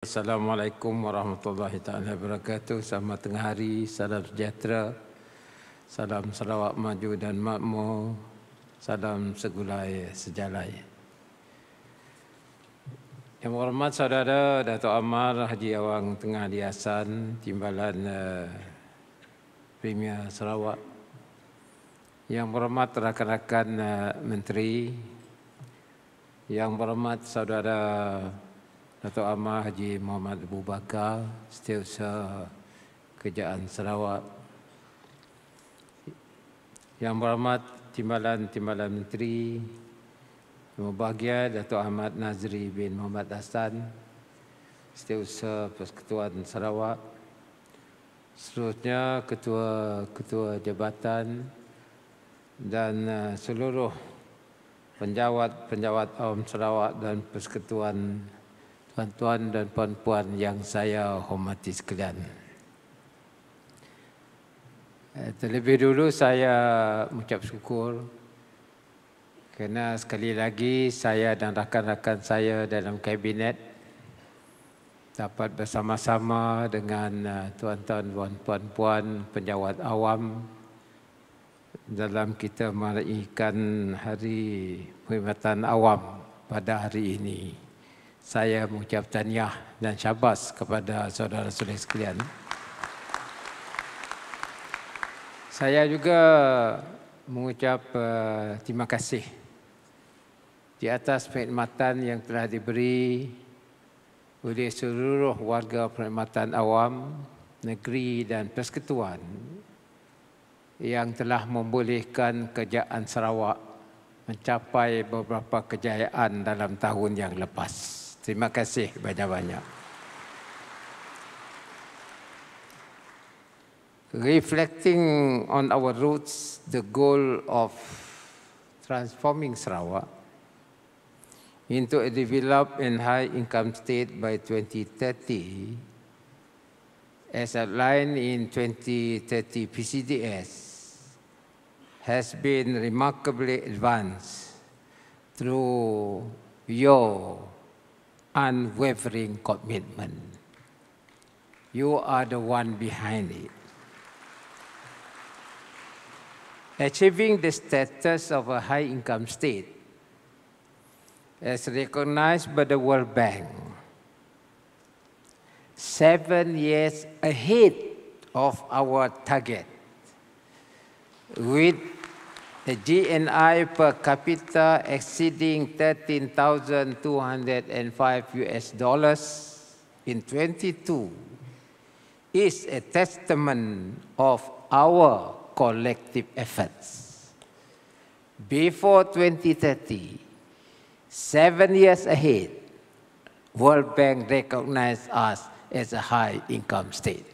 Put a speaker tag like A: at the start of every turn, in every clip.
A: Assalamualaikum warahmatullahi taala wabarakatuh. Selamat tengah hari, salam sejahtera, salam Sarawak maju dan makmur, salam segulai sejalai. Yang berhormat saudara Datuk Amar Haji Awang Tengah Liasan, Timbalan Premier Sarawak. Yang berhormat rakan-rakan menteri, yang berhormat saudara Datuk Amar Haji Muhammad Abu Bakar, Setiausaha Kerajaan Sarawak. Yang berhormat Timbalan Menteri, yang berbahagia Datuk Ahmad Nazri bin Muhammad Hassan, Setiausaha Persekutuan Sarawak. Seterusnya ketua-ketua jabatan dan seluruh penjawat awam Sarawak dan Persekutuan, tuan-tuan dan puan-puan yang saya hormati sekalian. Terlebih dulu saya mengucap syukur kerana sekali lagi saya dan rakan-rakan saya dalam kabinet dapat bersama-sama dengan tuan-tuan, puan-puan, penjawat awam dalam kita meraihkan Hari Perkhidmatan Awam pada hari ini. Saya mengucap tahniah dan syabas kepada saudara-saudari sekalian. Saya juga mengucap terima kasih di atas perkhidmatan yang telah diberi oleh seluruh warga perkhidmatan awam, negeri dan persekutuan yang telah membolehkan kerajaan Sarawak mencapai beberapa kejayaan dalam tahun yang lepas. Terima kasih banyak-banyak. Reflecting on our roots, the goal of transforming Sarawak into a developed and high-income state by 2030, as outlined in 2030 PCDS, has been remarkably advanced through your unwavering commitment. You are the one behind it. Achieving the status of a high-income state, as recognized by the World Bank, 7 years ahead of our target, with the GNI per capita exceeding $13,205 in 22, is a testament of our collective efforts. Before 2030, 7 years ahead, World Bank recognized us as a high-income state.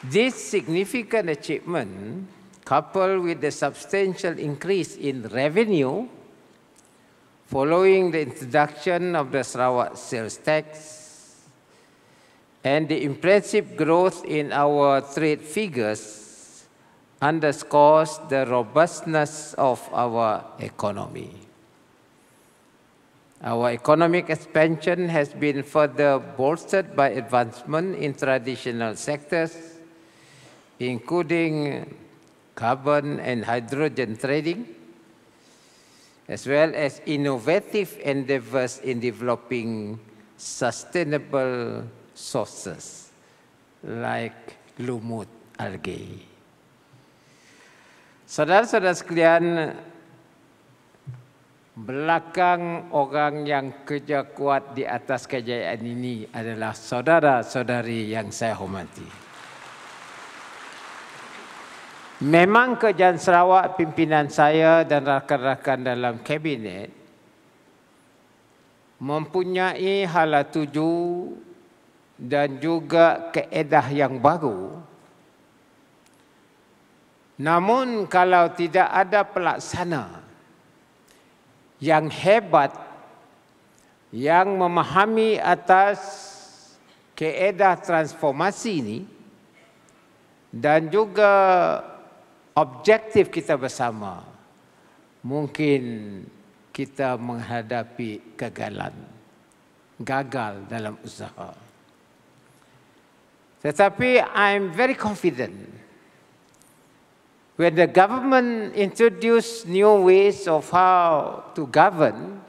A: This significant achievement, coupled with the substantial increase in revenue following the introduction of the Sarawak sales tax and the impressive growth in our trade figures, underscores the robustness of our economy. Our economic expansion has been further bolstered by advancement in traditional sectors, including carbon and hydrogen trading, as well as innovative endeavors in developing sustainable sources like lumut algae. Saudara-saudara sekalian, belakang orang yang kerja kuat di atas kejayaan ini adalah saudara-saudari yang saya hormati. Memang kerajaan Sarawak, pimpinan saya dan rakan-rakan dalam kabinet mempunyai hala tuju dan juga kaedah yang baru. Namun kalau tidak ada pelaksana yang hebat, yang memahami atas kaedah transformasi ini dan juga objektif kita bersama, mungkin kita menghadapi gagal dalam usaha. Tetapi I'm very confident when the government introduce new ways of how to govern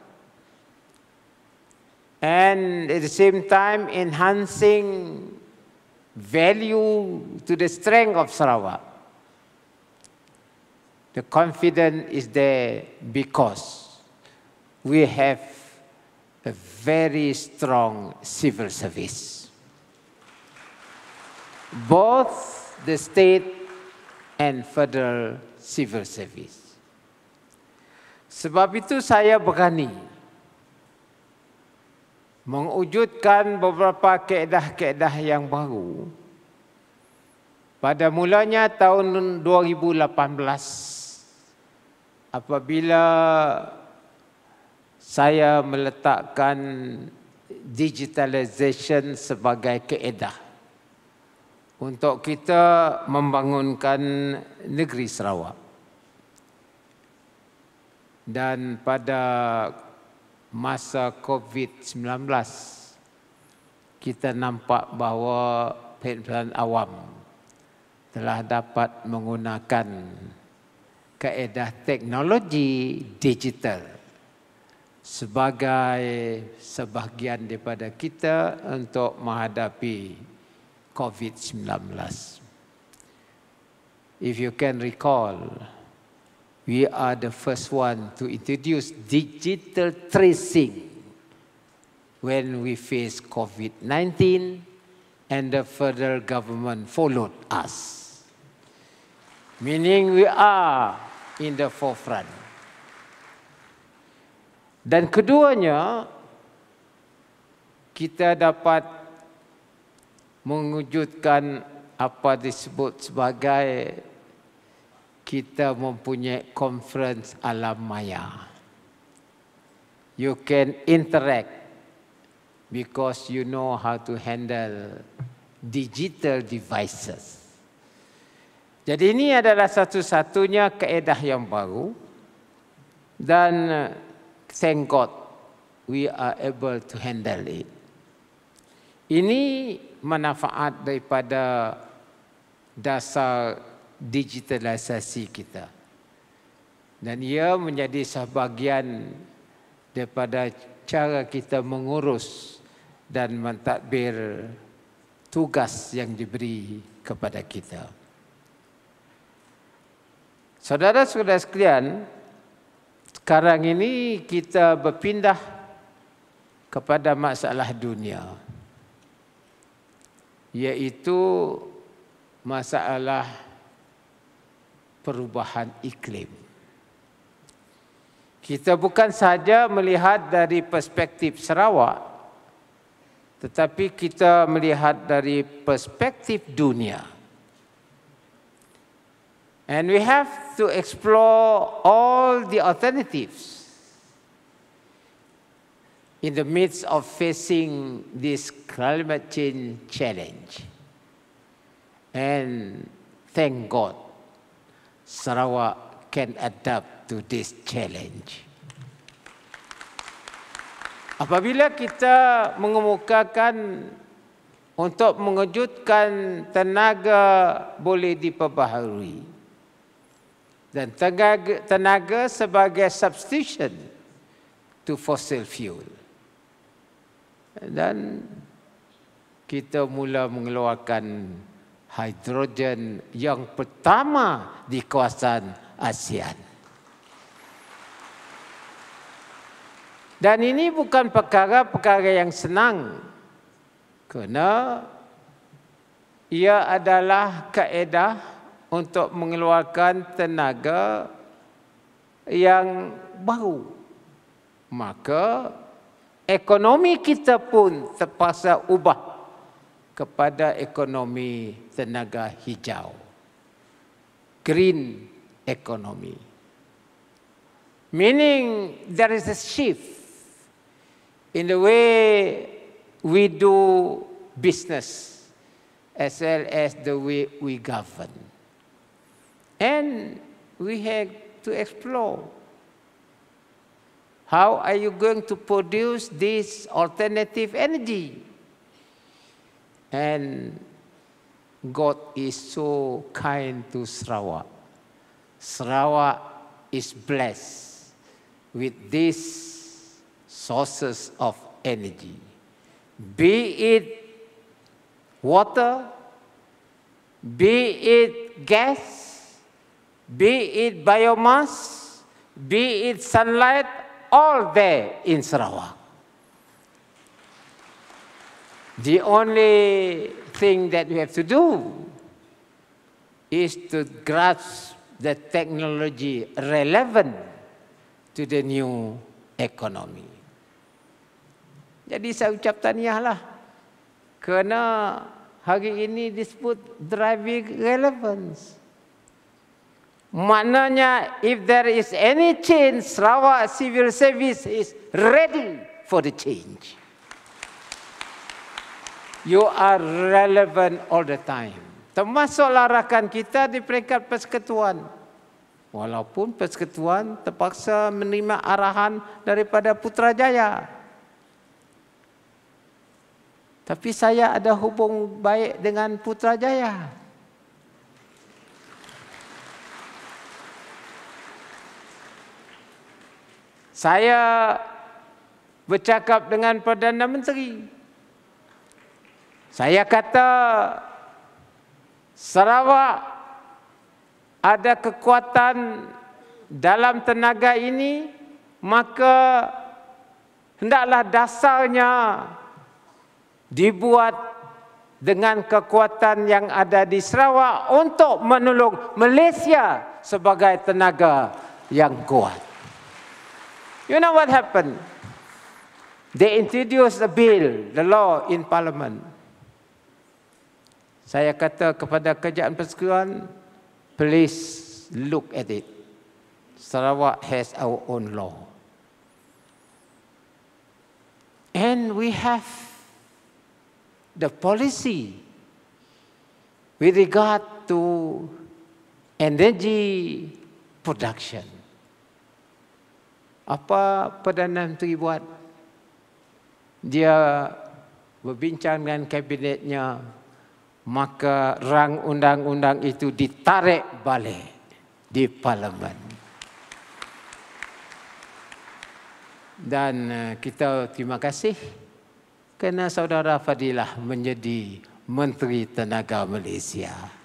A: and at the same time enhancing value to the strength of Sarawak. The confidence is there because we have a very strong civil service. Both the state and federal civil service. Sebab itu saya berani mewujudkan beberapa kaedah-kaedah yang baru. Pada mulanya tahun 2018, apabila saya meletakkan digitalization sebagai kaedah untuk kita membangunkan negeri Sarawak. Dan pada masa COVID-19, kita nampak bahawa perkhidmatan awam telah dapat menggunakan kaedah teknologi digital sebagai sebahagian daripada kita untuk menghadapi COVID-19. If you can recall, we are the first one to introduce digital tracing when we face COVID-19, and the federal government followed us. Meaning we are in the forefront. Dan keduanya, kita dapat mewujudkan apa disebut sebagai kita mempunyai conference alam maya. You can interact because you know how to handle digital devices. Jadi ini adalah satu-satunya kaedah yang baru dan thank God we are able to handle it. Ini manfaat daripada dasar digitalisasi kita. Dan ia menjadi sebahagian daripada cara kita mengurus dan mentadbir tugas yang diberi kepada kita. Saudara-saudara sekalian, sekarang ini kita berpindah kepada masalah dunia, yaitu masalah perubahan iklim. Kita bukan sahaja melihat dari perspektif Sarawak, tetapi kita melihat dari perspektif dunia. And we have to explore all the alternatives in the midst of facing this climate change challenge. And thank God, Sarawak can adapt to this challenge. Apabila kita mengemukakan untuk mengejutkan tenaga boleh diperbaharui dan tenaga sebagai substitution to fossil fuel, dan kita mula mengeluarkan hidrogen yang pertama di kawasan ASEAN. Dan ini bukan perkara-perkara yang senang, kerana ia adalah kaedah untuk mengeluarkan tenaga yang baru. Maka ekonomi kita pun terpaksa ubah kepada ekonomi tenaga hijau, green economy. Meaning there is a shift in the way we do business as well as the way we govern. And we have to explore How are you going to produce this alternative energy? And God is so kind to Sarawak. Sarawak is blessed with these sources of energy. Be it water, be it gas, be it biomass, be it sunlight, all there in Sarawak. The only thing that we have to do is to grasp the technology relevant to the new economy. Jadi saya ucap tahniahlah kerana hari ini disebut driving relevance. Maknanya if there is any change, Sarawak Civil Service is ready for the change. You are relevant all the time. Termasuklah rakan kita di peringkat persekutuan. Walaupun persekutuan terpaksa menerima arahan daripada Putrajaya. Tapi saya ada hubung baik dengan Putrajaya. Saya bercakap dengan Perdana Menteri. Saya kata Sarawak ada kekuatan dalam tenaga ini, maka hendaklah dasarnya dibuat dengan kekuatan yang ada di Sarawak untuk menolong Malaysia sebagai tenaga yang kuat. You know what happened? They introduced a bill, the law in Parliament. Saya kata kepada kerajaan persekutuan, please look at it. Sarawak has our own law. And we have the policy with regard to energy production. Apa Perdana Menteri buat? Dia berbincang dengan kabinetnya, maka rang undang-undang itu ditarik balik di Parlimen. Dan kita terima kasih kerana saudara Fadilah menjadi Menteri Tenaga Malaysia.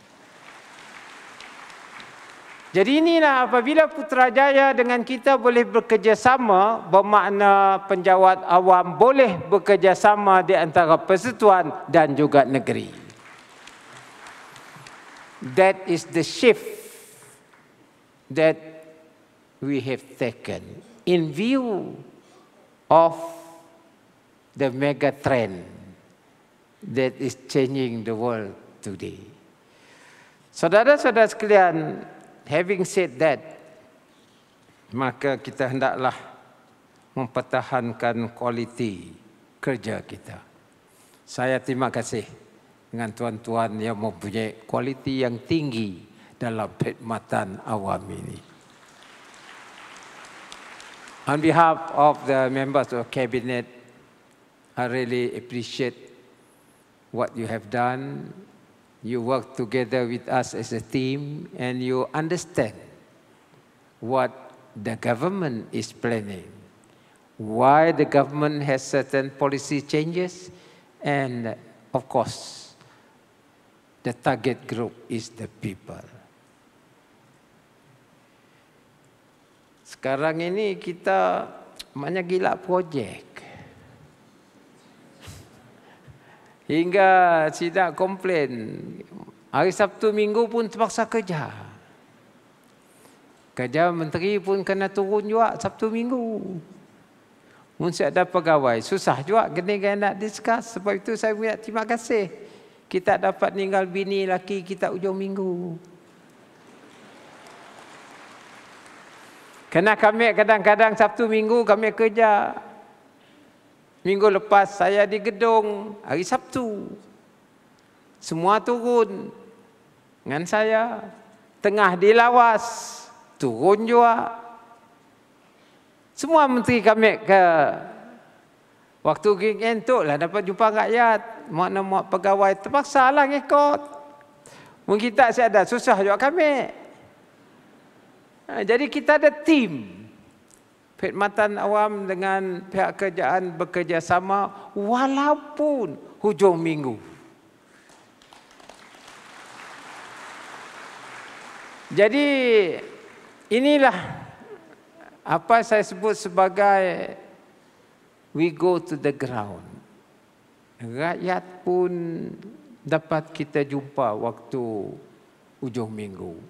A: Jadi inilah apabila Putrajaya dengan kita boleh bekerjasama, bermakna penjawat awam boleh bekerjasama di antara persekutuan dan juga negeri. That is the shift that we have taken in view of the mega trend that is changing the world today. Saudara-saudara sekalian, having said that, maka kita hendaklah mempertahankan kualiti kerja kita. Saya terima kasih dengan tuan-tuan yang mempunyai kualiti yang tinggi dalam perkhidmatan awam ini. On behalf of the members of Cabinet, I really appreciate what you have done. You work together with us as a team and you understand what the government is planning, why the government has certain policy changes, and of course, the target group is the people. Sekarang ini kita banyak gila projek. Hingga tidak komplain. Hari Sabtu Minggu pun terpaksa kerja. Kerja menteri pun kena turun juga Sabtu Minggu. Mesti ada pegawai. Susah juga kena nak discuss. Sebab itu saya punya terima kasih. Kita dapat tinggal bini laki kita ujung minggu. Kerana kami kadang-kadang Sabtu Minggu kami kerja. Minggu lepas saya di gedung hari Sabtu. Semua turun dengan saya. Tengah di Lawas turun juga. Semua menteri kami ke waktu weekend tu lah dapat jumpa rakyat, muat pegawai terpaksa lah ngikut. Mungkin tak saya ada susah juga kami. Jadi kita ada tim. Perkhidmatan Awam dengan pihak kerajaan bekerjasama walaupun hujung minggu. Jadi inilah apa saya sebut sebagai we go to the ground. Rakyat pun dapat kita jumpa waktu hujung minggu.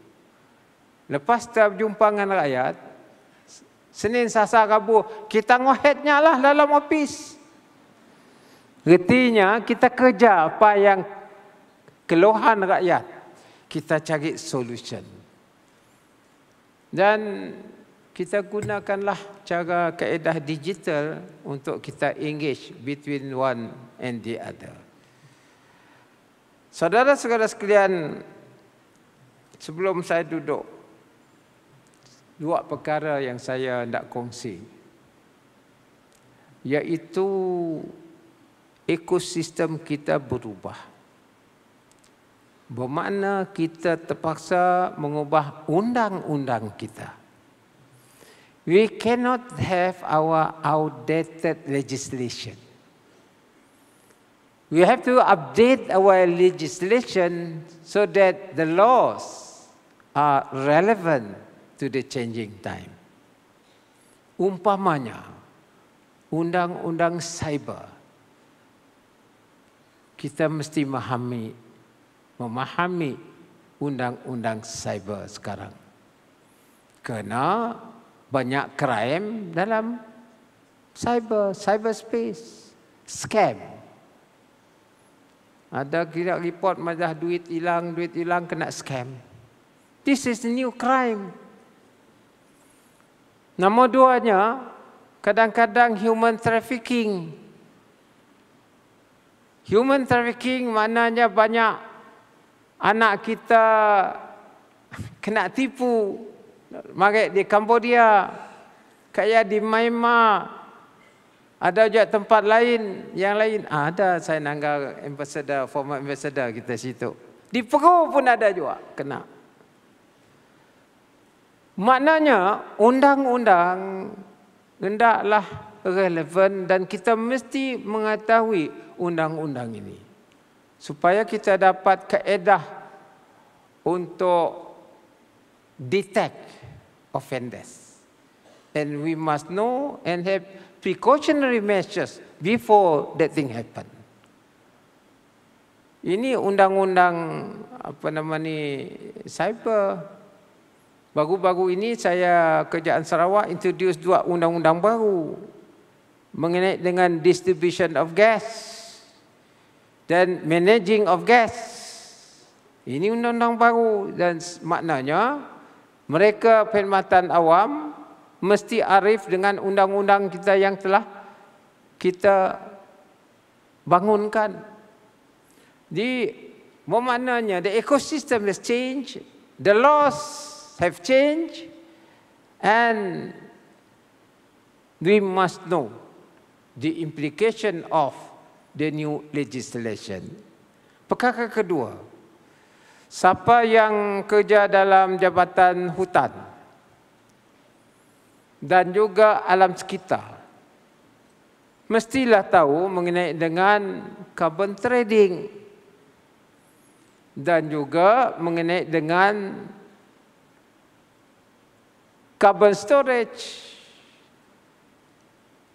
A: Lepas kita berjumpa dengan rakyat, Senin, Selasa, Rabu, kita ngohetnya lah dalam ofis. Artinya kita kerja apa yang keluhan rakyat. Kita cari solution. Dan kita gunakanlah cara kaedah digital untuk kita engage between one and the other. Saudara-saudara sekalian, sebelum saya duduk, dua perkara yang saya nak kongsi, iaitu ekosistem kita berubah. Bermakna kita terpaksa mengubah undang-undang kita. We cannot have our outdated legislation. We have to update our legislation so that the laws are relevant to the changing time. Umpamanya, undang-undang cyber. Kita mesti memahami undang-undang cyber sekarang. Kerana banyak crime dalam cyberspace, scam. Ada kira report macam duit hilang kena scam. This is a new crime. Nombor duanya, kadang-kadang human trafficking. Human trafficking maknanya banyak anak kita kena tipu. Mari di Cambodia, kayak di Myanmar, ada juga tempat lain, yang lain ada. Saya nanggar ambassador, former ambassador kita situ. Di Peru pun ada juga kena. Maknanya undang-undang hendaklah relevan dan kita mesti mengetahui undang-undang ini supaya kita dapat kaedah untuk detect offenders. And we must know and have precautionary measures before that thing happen. Ini undang-undang cyber. Baru-baru ini saya Kerajaan Sarawak introduce 2 undang-undang baru mengenai dengan distribution of gas dan managing of gas. Ini undang-undang baru dan maknanya mereka perkhidmatan awam mesti arif dengan undang-undang kita yang telah kita bangunkan. Jadi, maknanya the ecosystem has changed, the laws have changed, and we must know the implication of the new legislation. Perkara kedua, siapa yang kerja dalam jabatan hutan dan juga alam sekitar mestilah tahu mengenai dengan carbon trading dan juga mengenai dengan carbon storage.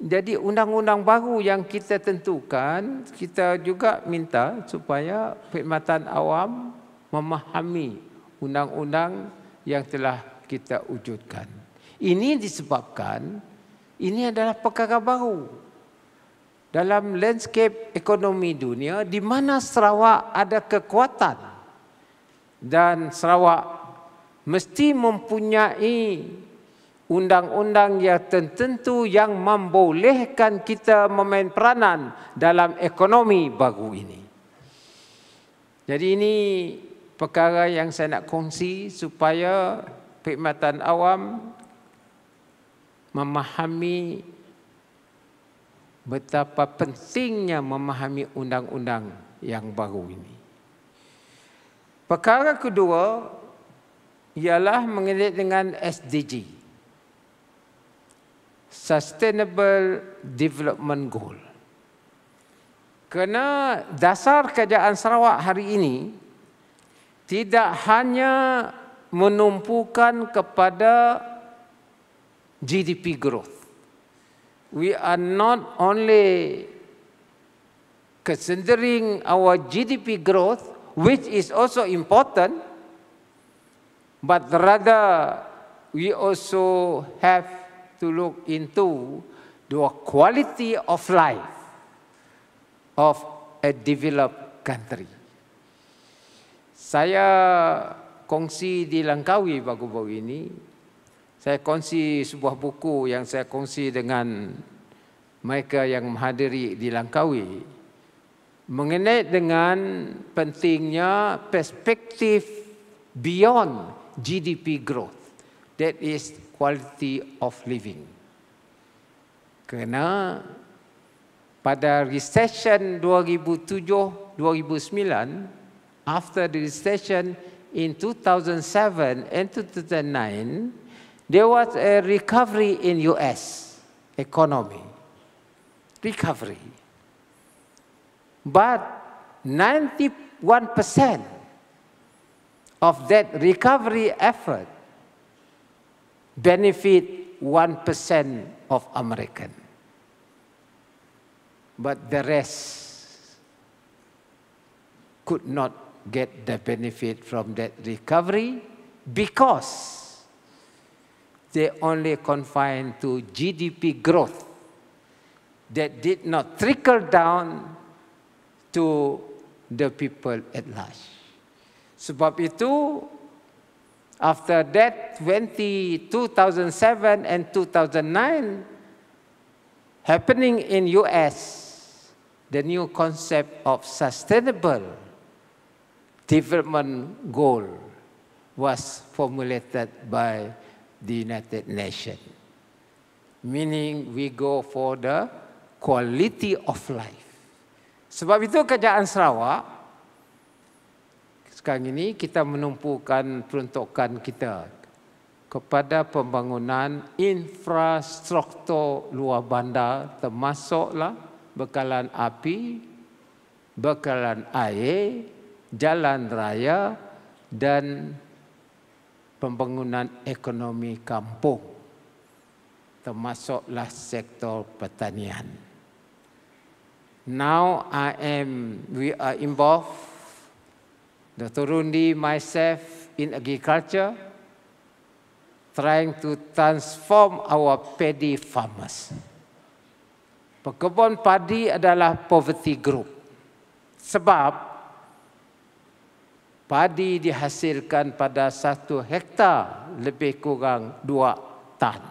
A: Jadi undang-undang baru yang kita tentukan, kita juga minta supaya perkhidmatan awam memahami undang-undang yang telah kita wujudkan. Ini disebabkan ini adalah perkara baru dalam landscape ekonomi dunia di mana Sarawak ada kekuatan dan Sarawak mesti mempunyai undang-undang yang tertentu yang membolehkan kita memain peranan dalam ekonomi baru ini. Jadi ini perkara yang saya nak kongsi supaya perkhidmatan awam memahami betapa pentingnya memahami undang-undang yang baru ini. Perkara kedua ialah mengenai dengan SDG, Sustainable Development Goal. Kerana dasar kerajaan Sarawak hari ini tidak hanya menumpukan kepada GDP growth. We are not only considering our GDP growth, which is also important, but rather we also have to look into the quality of life of a developed country. Saya kongsi di Langkawi baru-baru ini. Saya kongsi sebuah buku yang saya kongsi dengan mereka yang menghadiri di Langkawi mengenai dengan pentingnya perspektif beyond GDP growth, that is quality of living. Kerana pada recession 2007-2009, after the recession in 2007 and 2009, there was a recovery in US economy. Recovery. But 91% of that recovery effort benefit 1% of American. But the rest could not get the benefit from that recovery because they only confined to GDP growth that did not trickle down to the people at large. Sebab itu, after that 2007 and 2009 happening in US, the new concept of sustainable development goal was formulated by the United Nations, meaning we go for the quality of life. Sebab itu kerajaan Sarawak sekarang ini kita menumpukan peruntukan kita kepada pembangunan infrastruktur luar bandar, termasuklah bekalan api, bekalan air, jalan raya dan pembangunan ekonomi kampung, termasuklah sektor pertanian. Now we are involved, Dr. Rundi, myself, in agriculture, trying to transform our paddy farmers. Pekebun padi adalah poverty group. Sebab padi dihasilkan pada 1 hektar lebih kurang 2 tan,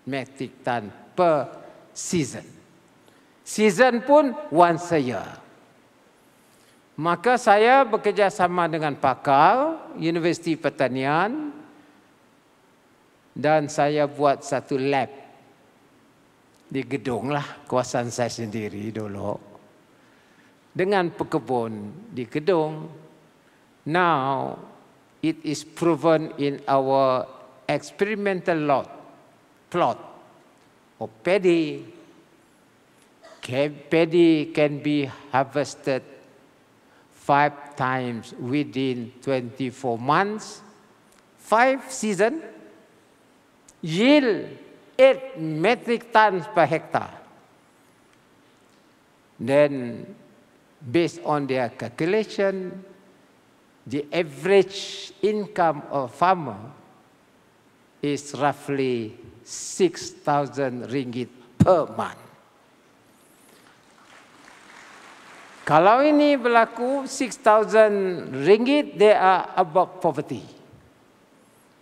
A: metric tan per season. Season pun once a year. Maka saya bekerjasama dengan pakar Universiti Pertanian dan saya buat satu lab di gedung lah, kawasan saya sendiri dulu, dengan pekebun di gedung. Now, it is proven in our experimental plot of paddy. Paddy can be harvested 5 times within 24 months, 5 seasons, yield 8 metric tons per hectare. Then, based on their calculation, the average income of a farmer is roughly 6,000 ringgit per month. Kalau ini berlaku 6,000 ringgit, they are above poverty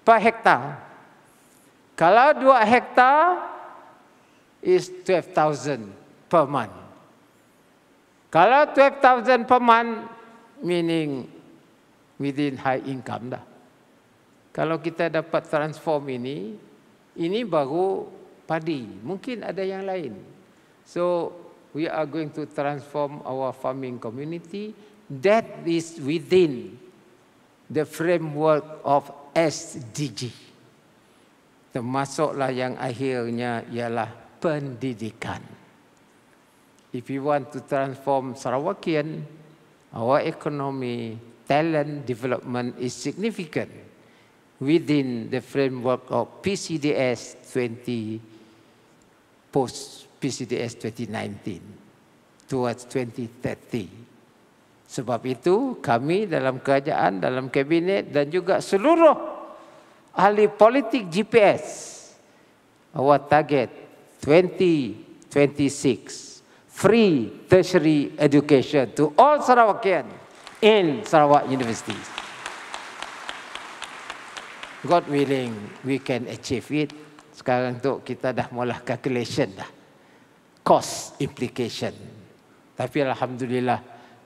A: per hektar. Kalau 2 hektar is 12,000 per month. Kalau 12,000 per month, meaning within high income dah. Kalau kita dapat transform ini baru padi, mungkin ada yang lain. So we are going to transform our farming community that is within the framework of SDG. Termasuklah yang akhirnya ialah pendidikan. If we want to transform Sarawakian, our economy, talent development is significant within the framework of PCDS 20, post PCDS 2019 towards 2030. Sebab itu kami dalam kerajaan, dalam kabinet dan juga seluruh ahli politik GPS, our target 2026, free tertiary education to all Sarawakian in Sarawak universities. God willing, we can achieve it. Sekarang tu kita dah mula calculation dah, cost implication. Tapi alhamdulillah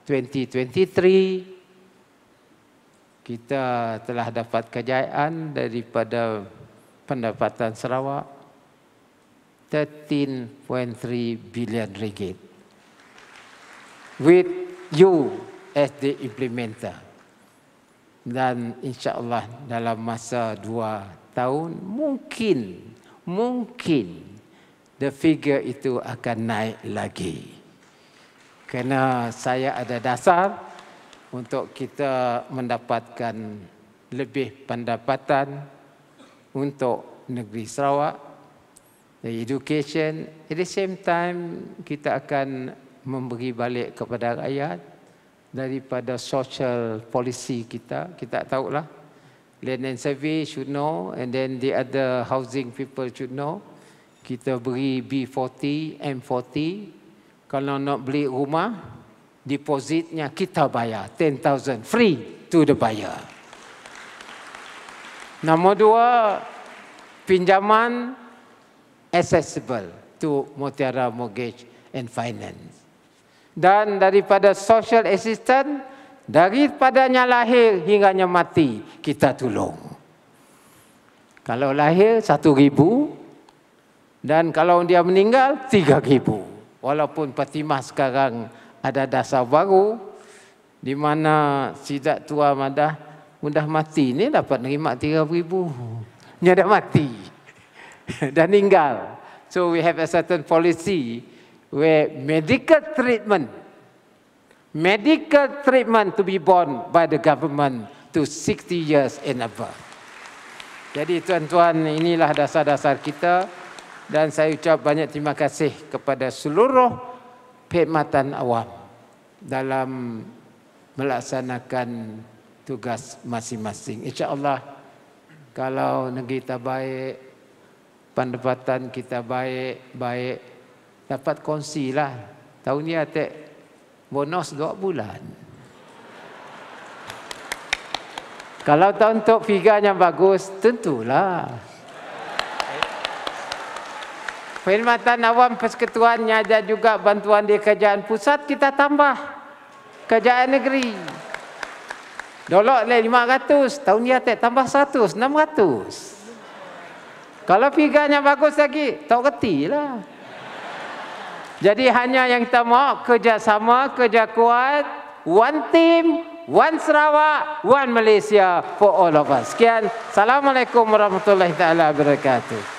A: 2023 kita telah dapat kejayaan daripada pendapatan Sarawak 13.3 billion ringgit. With you as the implementer. Dan insya-Allah dalam masa 2 tahun mungkin the figure itu akan naik lagi. Kerana saya ada dasar untuk kita mendapatkan lebih pendapatan untuk negeri Sarawak, the education. At the same time, kita akan memberi balik kepada rakyat daripada social policy kita. Kita tahulah, land and survey should know, and then the other housing people should know. Kita beri B40, M40. Kalau nak beli rumah, depositnya kita bayar 10,000 free to the buyer. Nombor 2, pinjaman accessible to Mutiara Mortgage and Finance. Dan daripada social assistance, daripadanya lahir hingganya mati, kita tolong. Kalau lahir 1,000 dan kalau dia meninggal 3,000. Walaupun Fatimah sekarang ada dasar baru di mana sidak tua madah mudah mati ni dapat nerima 3,000. Dia dah mati dan meninggal. So we have a certain policy where medical treatment to be borne by the government to 60 years and above. Jadi tuan-tuan, inilah dasar-dasar kita, dan saya ucap banyak terima kasih kepada seluruh perkhidmatan awam dalam melaksanakan tugas masing-masing. InsyaAllah kalau negeri kita baik, pendapatan kita baik, dapat kongsilah. Tahun ni atik bonus 2 bulan. Kalau tahun tu figurnya bagus, tentulah. Perkhidmatan awam persekutuannya ada juga bantuan di kerajaan pusat, kita tambah kerajaan negeri. Dolok le 500, tahun ni atik tambah 100, 600. Kalau figurnya bagus lagi, tak kerti lah. Jadi hanya yang kita mahu kerjasama, kerja kuat, one team, one Sarawak, one Malaysia for all of us. Sekian. Assalamualaikum warahmatullahi taala wabarakatuh.